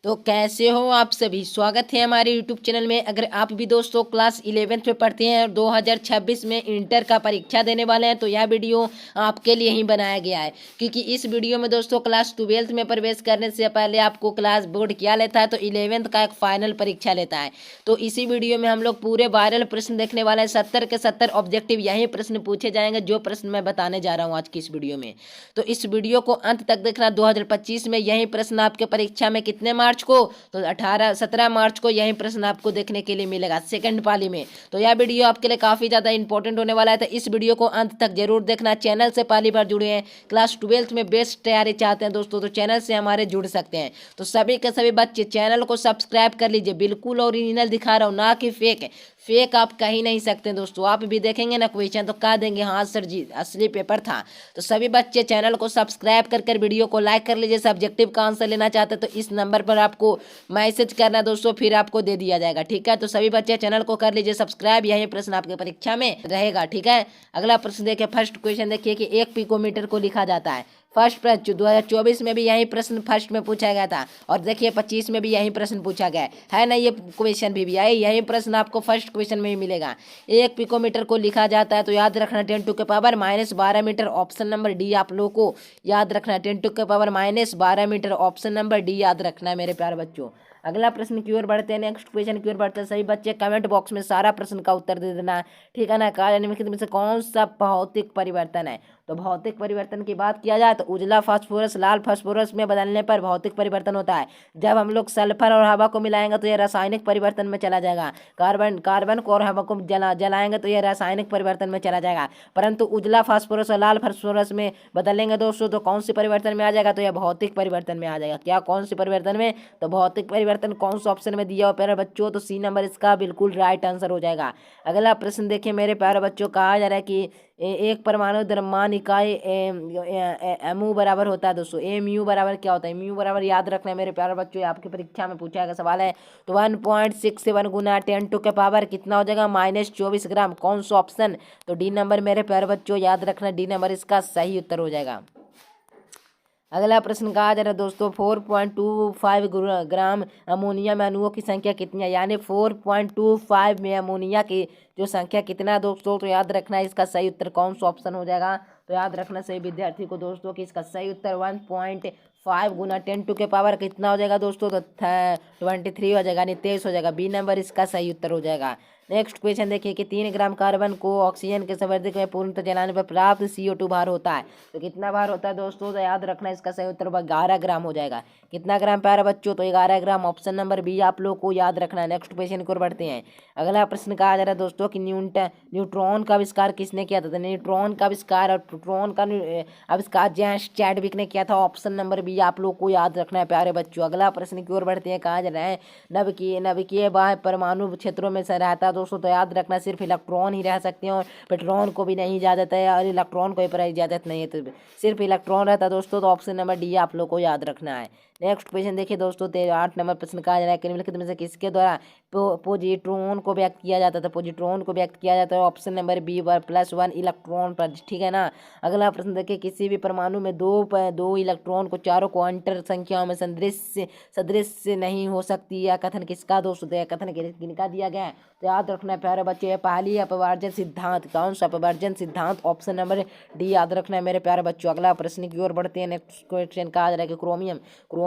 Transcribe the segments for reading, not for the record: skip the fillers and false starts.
तो कैसे हो आप सभी। स्वागत है हमारे यूट्यूब चैनल में। अगर आप भी दोस्तों क्लास 11th में पढ़ते हैं और 2026 में इंटर का परीक्षा देने वाले हैं तो यह वीडियो आपके लिए ही बनाया गया है, क्योंकि इस वीडियो में दोस्तों क्लास 12th में प्रवेश करने से पहले आपको क्लास बोर्ड क्या लेता है तो 11th का एक फाइनल परीक्षा लेता है। तो इसी वीडियो में हम लोग पूरे वायरल प्रश्न देखने वाले हैं। 70 के 70 ऑब्जेक्टिव यही प्रश्न पूछे जाएंगे जो प्रश्न मैं बताने जा रहा हूँ आज की इस वीडियो में। तो इस वीडियो को अंत तक देखना। 2025 में यही प्रश्न आपके परीक्षा में कितने मार्च को, तो 17 मार्च को यही प्रश्न आपको देखने के लिए मिलेगा सेकंड पाली में। तो यह वीडियो आपके लिए काफी ज्यादा इंपॉर्टेंट होने वाला है, तो इस वीडियो को अंत तक जरूर देखना। चैनल से पहली बार जुड़े हैं, क्लास 12th में बेस्ट तैयारी चाहते हैं दोस्तों, तो चैनल से हमारे जुड़ सकते हैं। तो सभी के सभी बच्चे चैनल को सब्सक्राइब कर लीजिए। बिल्कुल ओरिजिनल दिखा रहा हूँ, ना कि फेक। फेक आप कह ही नहीं सकते दोस्तों। आप भी देखेंगे ना क्वेश्चन तो कह देंगे हाँ सर जी असली पेपर था। तो सभी बच्चे चैनल को सब्सक्राइब कर वीडियो को लाइक कर लीजिए। सब्जेक्टिव का आंसर लेना चाहते हैं तो इस नंबर पर आपको मैसेज करना दोस्तों, फिर आपको दे दिया जाएगा। ठीक है, तो सभी बच्चे चैनल को कर लीजिए सब्सक्राइब। यही प्रश्न आपके परीक्षा में रहेगा। ठीक है, अगला प्रश्न देखिए। फर्स्ट क्वेश्चन देखिए कि 1 पिकोमीटर को लिखा जाता है। फर्स्ट प्रश्न 2024 में भी यही प्रश्न फर्स्ट में पूछा गया था, और देखिए 25 में भी यही प्रश्न पूछा गया है ना। ये क्वेश्चन भी यही प्रश्न आपको फर्स्ट क्वेश्चन में ही मिलेगा। 1 पिकोमीटर को लिखा जाता है तो याद रखना 10⁻⁻12 मीटर। ऑप्शन नंबर डी आप लोगों को याद रखना 10⁻⁻12 मीटर। ऑप्शन नंबर डी याद रखना है मेरे प्यारे बच्चों। अगला प्रश्न की ओर बढ़ते हैं। नेक्स्ट क्वेश्चन की ओर बढ़ते हैं। सही बच्चे कमेंट बॉक्स में सारा प्रश्न का उत्तर दे देना है। ठीक है ना। कार्य निम्नलिखित में से कौन सा भौतिक परिवर्तन है। तो भौतिक परिवर्तन की बात किया जाए तो उजला फास्फोरस लाल फास्फोरस में बदलने पर भौतिक परिवर्तन होता है। जब हम लोग सल्फर और हवा को मिलाएंगे तो यह रासायनिक परिवर्तन में चला जाएगा। कार्बन को और हवा को जलाएंगे तो यह रासायनिक परिवर्तन में चला जाएगा। परंतु उजला फास्फोरस और लाल फास्फोरस में बदलेंगे दोस्तों तो कौन सी परिवर्तन में आ जाएगा, तो यह भौतिक परिवर्तन में आ जाएगा। क्या कौन सी परिवर्तन में, तो भौतिक परिवर्तन कौन सा ऑप्शन में दिया हुआ प्यारे बच्चों, तो सी नंबर इसका बिल्कुल राइट आंसर हो जाएगा। अगला प्रश्न देखिए मेरे प्यारे बच्चों। कहा जा रहा है कि एक परमाणु द्रव्यमान इकाई एमयू बराबर होता है दोस्तों। एमयू बराबर क्या होता है, एमयू बराबर याद रखना है मेरे प्यारे बच्चों। आपकी परीक्षा में पूछा गया सवाल है। तो 1.67 गुना 10⁻⁻ कितना हो जाएगा, -24 ग्राम। कौन सा ऑप्शन, तो डी नंबर मेरे प्यारे बच्चों याद रखना, डी नंबर इसका सही उत्तर हो जाएगा। अगला प्रश्न कहा जा रहा है दोस्तों 4.25 ग्राम अमोनिया में अणुओं की संख्या कितनी है, यानी 4.25 में अमोनिया की जो संख्या कितना है दोस्तों, तो याद रखना है इसका सही उत्तर कौन सा ऑप्शन हो जाएगा। तो याद रखना सही विद्यार्थी को दोस्तों कि इसका सही उत्तर 1.5 गुना 10⁻⁻ कितना हो जाएगा दोस्तों, तो 23 हो जाएगा, यानी 23 हो जाएगा। बी नंबर इसका सही उत्तर हो जाएगा। नेक्स्ट क्वेश्चन देखिए कि 3 ग्राम कार्बन को ऑक्सीजन के संवर्धक में पूर्णतः जलाने पर प्राप्त CO2 भार होता है। तो कितना भार होता है दोस्तों, तो याद रखना इसका सही उत्तर 11 ग्राम हो जाएगा। कितना ग्राम प्यारे बच्चों, तो 11 ग्राम। ऑप्शन नंबर बी आप लोग को याद रखना है। नेक्स्ट क्वेश्चन की ओर बढ़ते हैं। अगला प्रश्न कहा जा रहा है दोस्तों कि न्यूट्रॉन का आविष्कार किसने किया था। तो न्यूट्रॉन का आविष्कार और प्रोटॉन का आविष्कार जेम्स चैडविक ने किया था। ऑप्शन नंबर बी आप लोग को याद रखना है प्यारे बच्चों। अगला प्रश्न की ओर बढ़ते हैं। कहा जा रहा है नभिकीय बाह्य परमाणु क्षेत्रों में से रहता है दोस्तों, तो याद रखना सिर्फ इलेक्ट्रॉन ही रह सकते हैं और प्रोटॉन को भी नहीं इजाजत है, और इलेक्ट्रॉन को भी इजाजत नहीं है, तो सिर्फ इलेक्ट्रॉन रहता है दोस्तों। तो ऑप्शन नंबर डी आप लोग को याद रखना है। नेक्स्ट क्वेश्चन देखिए दोस्तों 8 नंबर प्रश्न कहा जा रहा है कि निम्नलिखित में से किसके द्वारा पोजिट्रॉन को व्यक्त किया जाता था। पोजिट्रॉन को व्यक्त किया जाता है ऑप्शन नंबर बी +1 इलेक्ट्रॉन पर। ठीक है ना। अगला प्रश्न देखिए किसी भी परमाणु में दो इलेक्ट्रॉन को चारों क्वांटम संख्याओं में सदृश नहीं हो सकती। यह कथन किसका दोस्तों, तो यह कथन किनका दिया गया है, तो याद रखना है प्यारे बच्चे पहली अपवर्जन सिद्धांत। कौन सा अपवर्जन सिद्धांत, ऑप्शन नंबर डी याद रखना है मेरे प्यारे बच्चों। अगला प्रश्न की ओर बढ़ते हैं। नेक्स्ट क्वेश्चन कहा जा रहा है कि क्रोमियम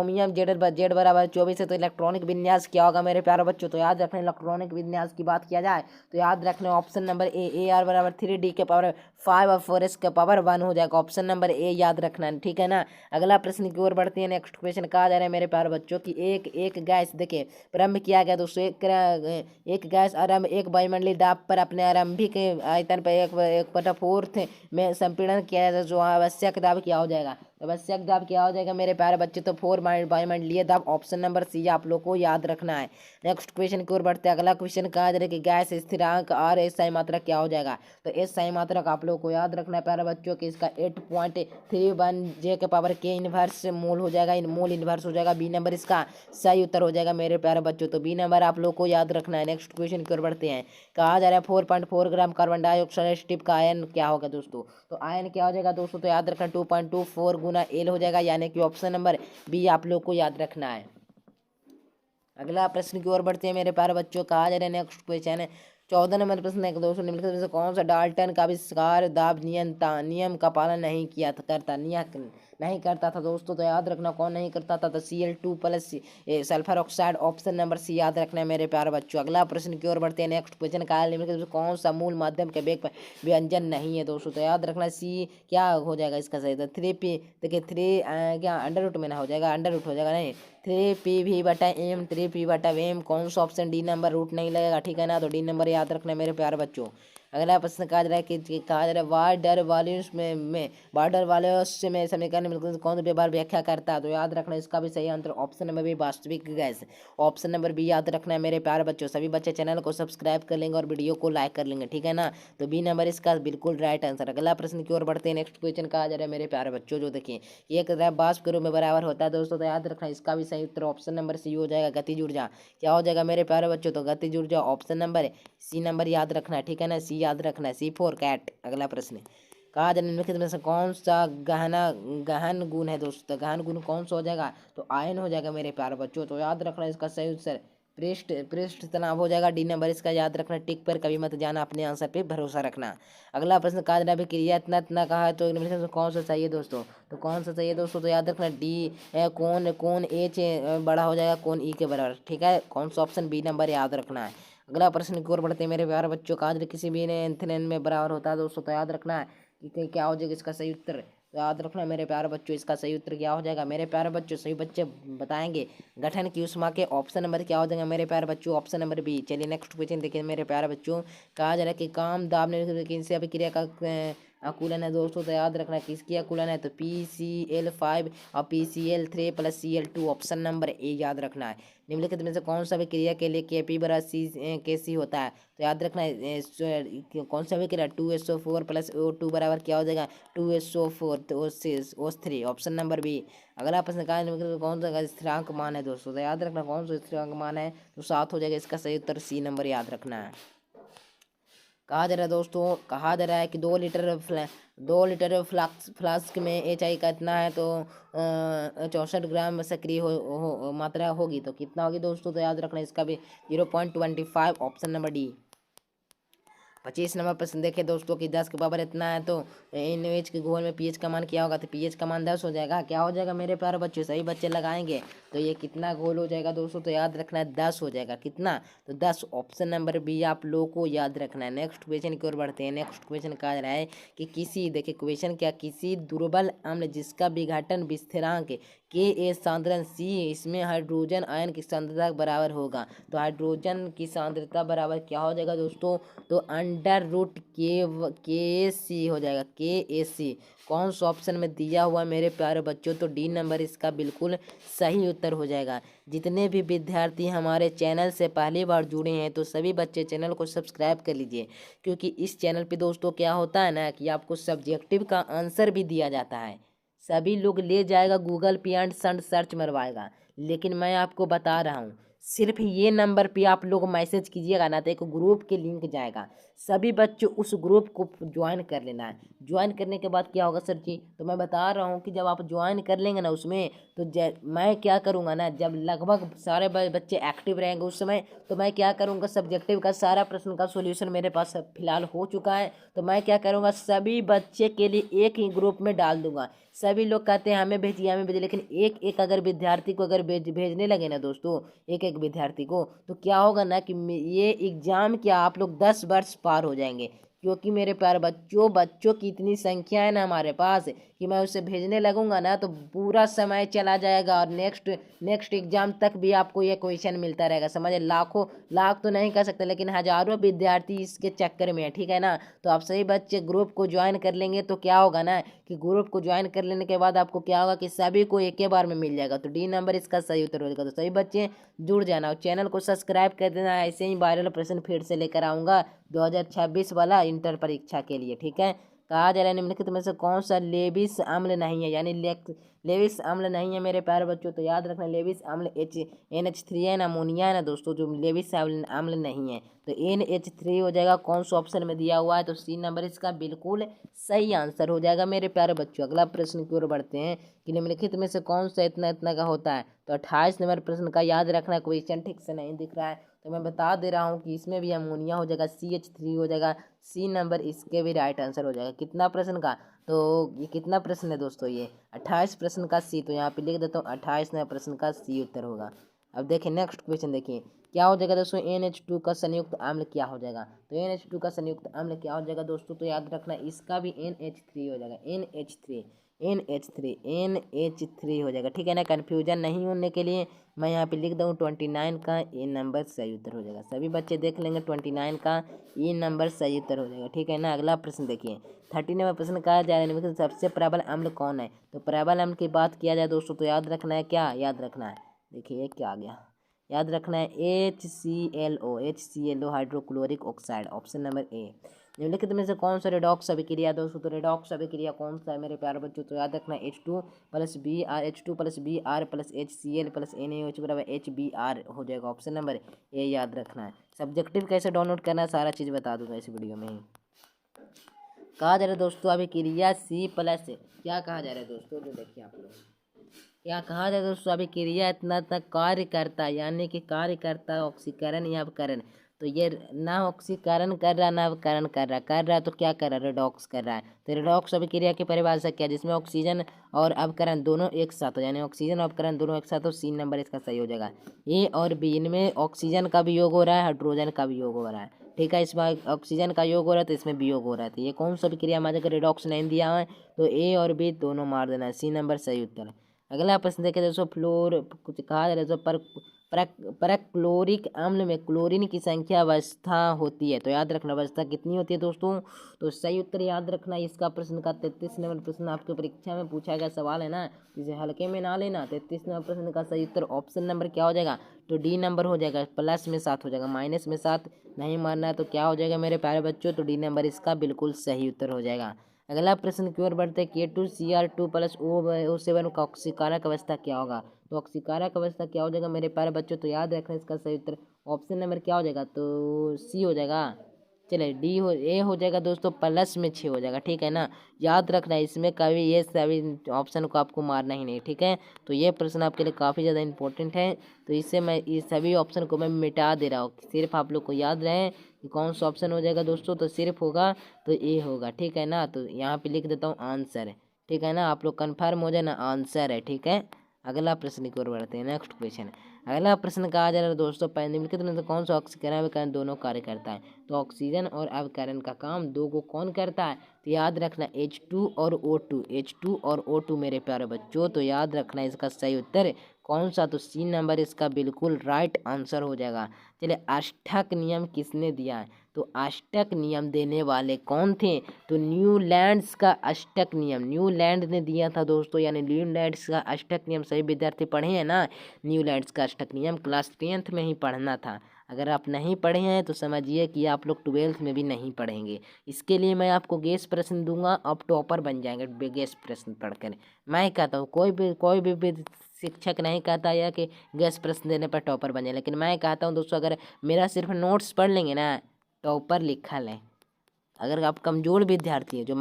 जेड बराबर 24 है, तो इलेक्ट्रॉनिक विन्यास क्या होगा मेरे प्यारे बच्चों, तो याद रखना इलेक्ट्रॉनिक विन्यास की बात किया जाए तो याद रखना ऑप्शन नंबर ए आर बराबर 3D के पावर 5 और 4S के पावर 1 हो जाएगा। ऑप्शन नंबर ए याद रखना है। ठीक है ना। अगला प्रश्न की ओर बढ़ते हैं। नेक्स्ट क्वेश्चन कहा जा रहा है मेरे प्यारे बच्चों की एक गैस देखिए प्रारंभ किया गया दोस्तों। एक गैस आरंभ एक वायुमंडलीय दाब पर अपने आरंभिक आयतन पर 1/4 में संपीड़न किया जाता है, जो आवश्यक दाब क्या हो जाएगा, आवश्यक दाब क्या हो जाएगा मेरे प्यारे बच्चे, तो 4 वायुमंडलीय दाब। ऑप्शन नंबर सी आप लोग को याद रखना है। नेक्स्ट क्वेश्चन की ओर बढ़ते हैं। अगला क्वेश्चन कहा जा रहा है कि गैस स्थिरांक और SI मात्रक क्या हो जाएगा, तो SI मात्रक आप लोग को याद रखना है प्यारे बच्चों कि इसका 8.31 J के पावर K इनवर्स मोल हो जाएगा, मोल इनवर्स हो जाएगा। बी नंबर इसका सही उत्तर हो जाएगा मेरे प्यारे बच्चों, तो बी नंबर आप लोग को याद रखना है। नेक्स्ट क्वेश्चन की ओर बढ़ते हैं। कहा जा रहा है 4.4 ग्राम कार्बन डाइऑक्साइड का आयन क्या होगा दोस्तों, तो आयन क्या हो जाएगा दोस्तों, तो याद रखना 2.24 गुना L हो जाएगा, यानी कि ऑप्शन नंबर बी आप लोग को याद रखना है। अगला प्रश्न की ओर बढ़ते हैं मेरे प्यारे बच्चों। कहा जा रहा है नेक्स्ट क्वेश्चन है 14 नंबर प्रश्न है दोस्तों, निम्नलिखित में से कौन सा डाल्टन का आविष्कार दाब नियम का पालन नहीं किया था करता नियम नहीं करता था दोस्तों। तो याद रखना कौन नहीं करता था, तो Cl2+ sulphur oxide, option number C याद रखना है मेरे प्यारे बच्चों। अगला प्रश्न की ओर बढ़ते हैं नेक्स्ट क्वेश्चन। का निम्नलिखित में से कौन सा मूल माध्यम के वेग पर व्यंजन नहीं है दोस्तों। तो याद रखना सी क्या हो जाएगा इसका सही, तो 3p देखिए 3 क्या अंडर रूट में ना हो जाएगा, अंडर रूट हो जाएगा नहीं, 3p/m 3p/m कौन सा ऑप्शन डी नंबर रूट नहीं लगेगा, ठीक है ना। तो डी नंबर याद रखना है मेरे प्यारे बच्चों। अगला प्रश्न कहा जा रहा है कि कहा जा रहा है वाटर वॉल्यूम्स में वाटर वॉल्यूम्स में समीकरण में कौन सा व्यवहार व्याख्या करता है। तो याद रखना इसका भी सही आंसर ऑप्शन नंबर बी वास्तविक गैस, ऑप्शन नंबर बी याद रखना है मेरे प्यारे बच्चों। सभी बच्चे चैनल को सब्सक्राइब कर लेंगे और वीडियो को लाइक कर लेंगे, ठीक है ना। तो बी नंबर इसका बिल्कुल राइट आंसर। अगला प्रश्न की ओर बढ़ते हैं नेक्स्ट क्वेश्चन। कहा जा रहा है मेरे प्यारे बच्चों, जो देखिए एक वाष्प के रूप में बराबर होता है दोस्तों। तो याद रखना इसका भी सही उत्तर ऑप्शन नंबर सी हो जाएगा, गतिज ऊर्जा। क्या हो जाएगा मेरे प्यारे बच्चों, तो गतिज ऊर्जा ऑप्शन नंबर सी नंबर याद रखना है, ठीक है ना, सी याद रखना है, C4 कैट। अगला प्रश्न कहा जा निम्नलिखित में से कौन सा गहन गुण है दोस्तों। गहन गुण कौन सा हो जाएगा, तो आयन हो जाएगा मेरे प्यारे बच्चों। तो याद रखना इसका सही उत्तर पृष्ठ तनाव हो जाएगा, डी नंबर इसका याद रखना। टिक पर कभी मत जाना, अपने आंसर पे भरोसा रखना। अगला प्रश्न कहा जा रहा है क्रिया इतना कहा है, तो निम्नलिखित में कौन सा चाहिए दोस्तों, तो कौन सा चाहिए दोस्तों, तो याद रखना डी कौन एच बड़ा हो जाएगा कौन ई के बराबर, ठीक है। कौन सा ऑप्शन बी नंबर याद रखना है। अगला प्रश्न की ओर बढ़ते हैं मेरे प्यारे बच्चों। कहा किसी भी ने एंथेन में बराबर होता है दोस्तों। तो याद रखना है कि क्या हो जाएगा इसका सही उत्तर। तो याद रखना मेरे प्यारे बच्चों इसका सही उत्तर क्या हो जाएगा मेरे प्यारे बच्चों, सही बच्चे बताएंगे। गठन की ऊष्मा के ऑप्शन नंबर क्या हो जाएगा मेरे प्यारे बच्चों, ऑप्शन नंबर बी। चलिए नेक्स्ट क्वेश्चन देखिए मेरे प्यारे बच्चों। कहा जा रहा है कि काम दाब किनसे अभिक्रिया का अकुलन है दोस्तों। तो याद रखना किसकी अकुलन है, तो PCl5 और PCl3+Cl2 ऑप्शन नंबर ए याद रखना है। निम्नलिखित में से कौन सा विक्रिया के लिए Kp/C होता है। तो याद रखना है कौन सा विक्रिया 2SO4+O2 बराबर क्या हो जाएगा 2SO4 तो O3 ऑप्शन नंबर बी। अगला प्रश्न कहा है कौन सा स्थिरांक मान है दोस्तों। तो याद रखना कौन सा स्थिरांक मान है, तो 7 हो जाएगा इसका सही उत्तर, सी नंबर याद रखना है। कहा जा रहा है दोस्तों, कहा जा रहा है कि 2 लीटर फ्लास्क में HI का इतना है, तो 64 ग्राम सक्रिय मात्रा होगी, तो कितना होगी दोस्तों। तो याद रखना इसका भी 0.25 ऑप्शन नंबर डी। 25 नंबर प्रश्न देखे दोस्तों कि 10 के पावर इतना है, तो NaOH के घोल में pH का मान क्या होगा, तो pH का मान 10 हो जाएगा। क्या हो जाएगा मेरे प्यारे बच्चों, सही बच्चे लगाएंगे। तो ये कितना घोल हो जाएगा दोस्तों, तो याद रखना है 10 हो जाएगा, कितना, तो 10 ऑप्शन नंबर बी आप लोगों को याद रखना है। नेक्स्ट क्वेश्चन की ओर बढ़ते हैं। नेक्स्ट क्वेश्चन कहा जा रहा है कि देखिए क्वेश्चन क्या, किसी दुर्बल अम्ल जिसका विघटन स्थिरांक Ka सांद्रण C इसमें हाइड्रोजन आयन की सांद्रता बराबर होगा। तो हाइड्रोजन की सांद्रता बराबर क्या हो जाएगा दोस्तों, तो √K हो जाएगा, KAC। कौन सा ऑप्शन में दिया हुआ मेरे प्यारे बच्चों, तो डी नंबर इसका बिल्कुल सही उत्तर हो जाएगा। जितने भी विद्यार्थी हमारे चैनल से पहली बार जुड़े हैं, तो सभी बच्चे चैनल को सब्सक्राइब कर लीजिए, क्योंकि इस चैनल पे दोस्तों क्या होता है ना कि आपको सब्जेक्टिव का आंसर भी दिया जाता है। सभी लोग ले जाएगा गूगल पे एंड सर्च मरवाएगा, लेकिन मैं आपको बता रहा हूँ सिर्फ ये नंबर पे आप लोग मैसेज कीजिएगा ना, तो एक ग्रुप के लिंक जाएगा, सभी बच्चे उस ग्रुप को ज्वाइन कर लेना है। ज्वाइन करने के बाद क्या होगा सर जी, तो मैं बता रहा हूँ कि जब आप ज्वाइन कर लेंगे ना उसमें, तो मैं क्या करूँगा ना, जब लगभग सारे बच्चे एक्टिव रहेंगे उस समय, तो मैं क्या करूँगा सब्जेक्टिव का सारा प्रश्न का सोल्यूशन मेरे पास फिलहाल हो चुका है। तो मैं क्या करूँगा सभी बच्चे के लिए एक ही ग्रुप में डाल दूंगा। सभी लोग कहते हैं हमें भेजिए, लेकिन एक एक अगर विद्यार्थी को अगर भेजने लगे ना दोस्तों, एक एक विद्यार्थी को, तो क्या होगा ना कि ये एग्जाम क्या आप लोग 10 वर्ष पार हो जाएंगे, क्योंकि मेरे प्यारे बच्चों की इतनी संख्या है ना हमारे पास कि मैं उसे भेजने लगूंगा ना तो पूरा समय चला जाएगा, और नेक्स्ट एग्जाम तक भी आपको ये क्वेश्चन मिलता रहेगा। समझे, लाख तो नहीं कर सकते, लेकिन हजारों विद्यार्थी इसके चक्कर में है, ठीक है ना। तो आप सही बच्चे ग्रुप को ज्वाइन कर लेंगे, तो क्या होगा ना कि ग्रुप को ज्वाइन कर लेने के बाद आपको क्या होगा कि सभी को एक ही बार में मिल जाएगा। तो डी नंबर इसका सही उत्तर हो जाएगा। तो सही बच्चे जुड़ जाना और चैनल को सब्सक्राइब कर देना। ऐसे ही वायरल प्रश्न फिर से लेकर आऊँगा 2026 वाला इंटर परीक्षा के लिए, ठीक है। कहा जा रहा है निम्नलिखित में से कौन सा लेविस अम्ल नहीं है, यानी लेविस अम्ल नहीं है मेरे प्यारे बच्चों। तो याद रखना लेविस अम्ल NH3 है ना, अमोनिया है ना दोस्तों, जो लेविस अम्ल नहीं है तो NH3 हो जाएगा। कौन सा ऑप्शन में दिया हुआ है, तो सी नंबर इसका बिल्कुल सही आंसर हो जाएगा मेरे प्यारे बच्चों। अगला प्रश्न की ओर बढ़ते हैं कि निम्नलिखित में से कौन सा इतना इतना का होता है। तो 28 नंबर प्रश्न का याद रखना, क्वेश्चन ठीक से नहीं दिख रहा है तो मैं बता दे रहा हूँ कि इसमें भी अमोनिया हो जाएगा, CH3 हो जाएगा। सी नंबर इसके भी राइट आंसर हो जाएगा। कितना प्रश्न का, तो ये कितना प्रश्न है दोस्तों, ये 28 प्रश्न का सी। तो यहाँ पे लिख देता हूँ 28 नंबर प्रश्न का सी उत्तर होगा। अब देखिए नेक्स्ट क्वेश्चन, देखिए क्या हो जाएगा दोस्तों, NH2 का संयुक्त अम्ल क्या हो जाएगा। तो NH2 का संयुक्त अम्ल क्या हो जाएगा दोस्तों, तो याद रखना इसका भी NH3 हो जाएगा। NH3 हो जाएगा, ठीक है ना। कन्फ्यूजन नहीं होने के लिए मैं यहाँ पे लिख दूँ 29 का ए नंबर सही उत्तर हो जाएगा। सभी बच्चे देख लेंगे 29 का ए नंबर सही उत्तर हो जाएगा, ठीक है ना। अगला प्रश्न देखिए 30 नंबर प्रश्न कहा जा रहा है सबसे प्रबल अम्ल कौन है। तो प्रबल अम्ल की बात किया जाए दोस्तों तो याद रखना है, क्या याद रखना है, देखिए क्या आ गया, याद रखना है HClO hydrochloric oxide, option number A. निम्नलिखित में से कौन सा रेडॉक्स अभिक्रिया दोस्तों, तो रेडॉक्स अभिक्रिया कौन सा है मेरे प्यारे बच्चों, तो याद रखना H2 + Br + HCl + NaOH बराबर HBr हो जाएगा, ऑप्शन नंबर ए याद रखना है। सब्जेक्टिव कैसे डाउनलोड करना है सारा चीज़ बता दूंगा इस वीडियो में ही। कहा जा रहा है दोस्तों अभिक्रिया C+ क्या कहा जा रहा है दोस्तों, जो देखिए आप लोग क्या कहा जाए दोस्तों, अभिक्रिया इतना तक कार्य करता है, यानी कि कार्य करता है ऑक्सीकरण या अवकरण। तो ये ना ऑक्सीकरण कर रहा ना अवकरण कर रहा तो क्या कर रहा है, रेडॉक्स कर रहा है। तो रेडॉक्स अभिक्रिया की परिभाषा क्या है, जिसमें ऑक्सीजन और अवकरण दोनों एक साथ हो, यानी ऑक्सीजन और अवकरण दोनों एक साथ हो। सी नंबर इसका सही हो जाएगा। ए और बी, इनमें ऑक्सीजन का भी योग हो रहा है, हाइड्रोजन का भी योग हो रहा है, ठीक है। इसमें ऑक्सीजन का योग हो रहा है तो इसमें भी योग हो रहा है। तो ये कौन सा अभिक्रिया हमारे अगर रेडॉक्स नहीं दिया है तो ए और बी दोनों मार देना है, सी नंबर सही उत्तर है। अगला प्रश्न देखें दोस्तों, फ्लोर कुछ कहा जा रहा है दोस्तों, परक्लोरिक अम्ल में क्लोरीन की संख्या अवस्था होती है। तो याद रखना अवस्था कितनी होती है दोस्तों, तो सही उत्तर याद रखना इसका प्रश्न का 33 नंबर प्रश्न आपके परीक्षा में पूछा गया सवाल है ना, इसे हल्के में ना लेना। 33 नंबर प्रश्न का सही उत्तर ऑप्शन नंबर क्या हो जाएगा, तो डी नंबर हो जाएगा। प्लस में 7 हो जाएगा, माइनस में 7 नहीं मारना है तो क्या हो जाएगा मेरे प्यारे बच्चों, तो डी नंबर इसका बिल्कुल सही उत्तर हो जाएगा। अगला प्रश्न की ओर बढ़ते K2Cr2 + O7 का ऑक्सीकारक अवस्था क्या होगा। तो ऑक्सीकारक अवस्था क्या हो जाएगा मेरे प्यारे बच्चों, तो याद रखना इसका सही उत्तर ऑप्शन नंबर क्या हो जाएगा, तो सी हो जाएगा। चलिए ए हो जाएगा दोस्तों, प्लस में 6 हो जाएगा, ठीक है ना। याद रखना इसमें कभी ये सभी ऑप्शन को आपको मारना ही नहीं, ठीक है। तो ये प्रश्न आपके लिए काफ़ी ज़्यादा इंपॉर्टेंट है, तो इससे मैं इस सभी ऑप्शन को मैं मिटा दे रहा हूँ। सिर्फ आप लोग को याद रहे कि कौन सा ऑप्शन हो जाएगा दोस्तों, तो सिर्फ होगा तो ए होगा, ठीक है ना। तो यहाँ पे लिख देता हूँ आंसर, ठीक है ना। आप लोग कन्फर्म हो जाए ना, आंसर है, ठीक है। अगला प्रश्न की ओर बढ़ते हैं, नेक्स्ट क्वेश्चन। अगला प्रश्न कहा जा रहा है दोस्तों, निम्नलिखित में से कौन सा ऑक्सीकरण अवकरण दोनों कार्य करता है। तो ऑक्सीजन और अवकरण का काम दो को कौन करता है, तो याद रखना H2 और O2 मेरे प्यारे बच्चों। तो याद रखना इसका सही उत्तर कौन सा, तो सी नंबर इसका बिल्कुल राइट आंसर हो जाएगा। चलिए अष्टक नियम किसने दिया है, तो अष्टक नियम देने वाले कौन थे, तो न्यूलैंड्स का अष्टक नियम न्यूलैंड ने दिया था दोस्तों, यानी न्यूलैंड्स का अष्टक नियम सभी विद्यार्थी पढ़े हैं ना। न्यूलैंड्स का अष्टक नियम क्लास 10th में ही पढ़ना था। अगर आप नहीं पढ़े हैं तो समझिए कि आप लोग 12th में भी नहीं पढ़ेंगे। इसके लिए मैं आपको गेस प्रश्न दूंगा, आप टॉपर बन जाएंगे गेस प्रश्न पढ़कर। मैं कहता हूँ कोई भी शिक्षक नहीं कहता है कि गेस प्रश्न देने पर टॉपर बन जाए, लेकिन मैं कहता हूँ दोस्तों अगर मेरा सिर्फ नोट्स पढ़ लेंगे ना, टॉपर लिखा लें। अगर आप कमज़ोर विद्यार्थी है, जो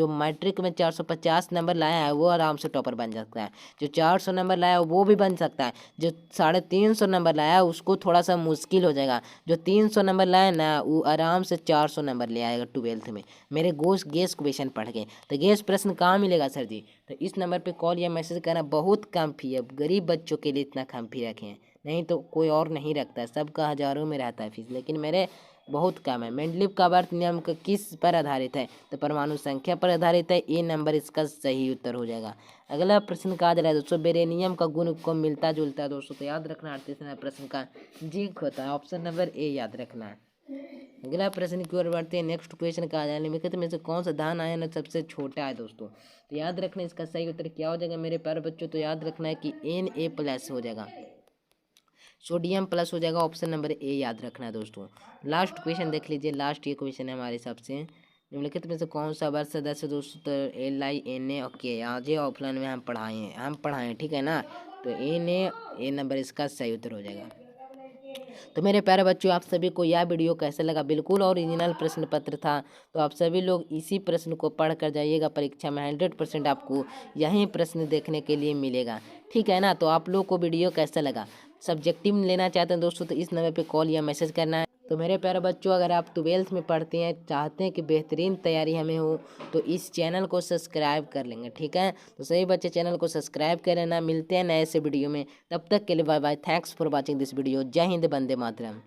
मैट्रिक में 450 नंबर लाया है वो आराम से टॉपर बन सकता है, जो 400 नंबर लाया है वो भी बन सकता है, जो 350 नंबर लाया है उसको थोड़ा सा मुश्किल हो जाएगा, जो 300 नंबर लाया ना वो आराम से 400 नंबर ले आएगा 12th में मेरे गेस क्वेश्चन पढ़ के। तो गेस प्रश्न कहाँ मिलेगा सर जी, तो इस नंबर पर कॉल या मैसेज करना। बहुत कम फी है, गरीब बच्चों के लिए इतना कम फी रखे हैं, नहीं तो कोई और नहीं रखता है, सबका हज़ारों में रहता है फीस, लेकिन मेरे बहुत कम है। मेंडलीव का वर्त नियम किस पर आधारित है, तो परमाणु संख्या पर आधारित है। ए नंबर इसका सही उत्तर हो जाएगा। अगला प्रश्न कहा जा रहा है दोस्तों, बेरेनियम का गुण को मिलता जुलता है दोस्तों, तो याद रखना 38 नंबर प्रश्न का जिंक होता है, ऑप्शन नंबर ए याद रखना है। अगला प्रश्न की ओर बढ़ते हैं, नेक्स्ट क्वेश्चन कहा जा रहा है निम्नलिखित में से कौन सा धान आयन सबसे छोटा है दोस्तों, तो याद रखना इसका सही उत्तर क्या हो जाएगा मेरे प्यारे बच्चों, तो याद रखना है कि Na+ हो जाएगा, सोडियम प्लस हो जाएगा, ऑप्शन नंबर ए याद रखना है दोस्तों। लास्ट क्वेश्चन देख लीजिए, लास्ट ये क्वेश्चन है हमारे हिसाब से, निम्नलिखित में से कौन सा वर्ष सदस्य दोस्तों LINA ओके आज ऑफलाइन में हम पढ़ाए ठीक है ना। तो ए नंबर इसका सही उत्तर हो जाएगा। तो मेरे प्यारे बच्चों, आप सभी को यह वीडियो कैसा लगा? बिल्कुल ओरिजिनल प्रश्न पत्र था, तो आप सभी लोग इसी प्रश्न को पढ़ कर जाइएगा परीक्षा में। 100% आपको यही प्रश्न देखने के लिए मिलेगा, ठीक है ना। तो आप लोग को वीडियो कैसा लगा? सब्जेक्टिव लेना चाहते हैं दोस्तों तो इस नंबर पे कॉल या मैसेज करना है। तो मेरे प्यारे बच्चों, अगर आप 12th में पढ़ते हैं, चाहते हैं कि बेहतरीन तैयारी हमें हो, तो इस चैनल को सब्सक्राइब कर लेंगे, ठीक है। तो सभी बच्चे चैनल को सब्सक्राइब कर लेना। मिलते हैं नए से वीडियो में, तब तक के लिए bye bye. Thanks for watching this video. जय हिंद, वंदे मातरम।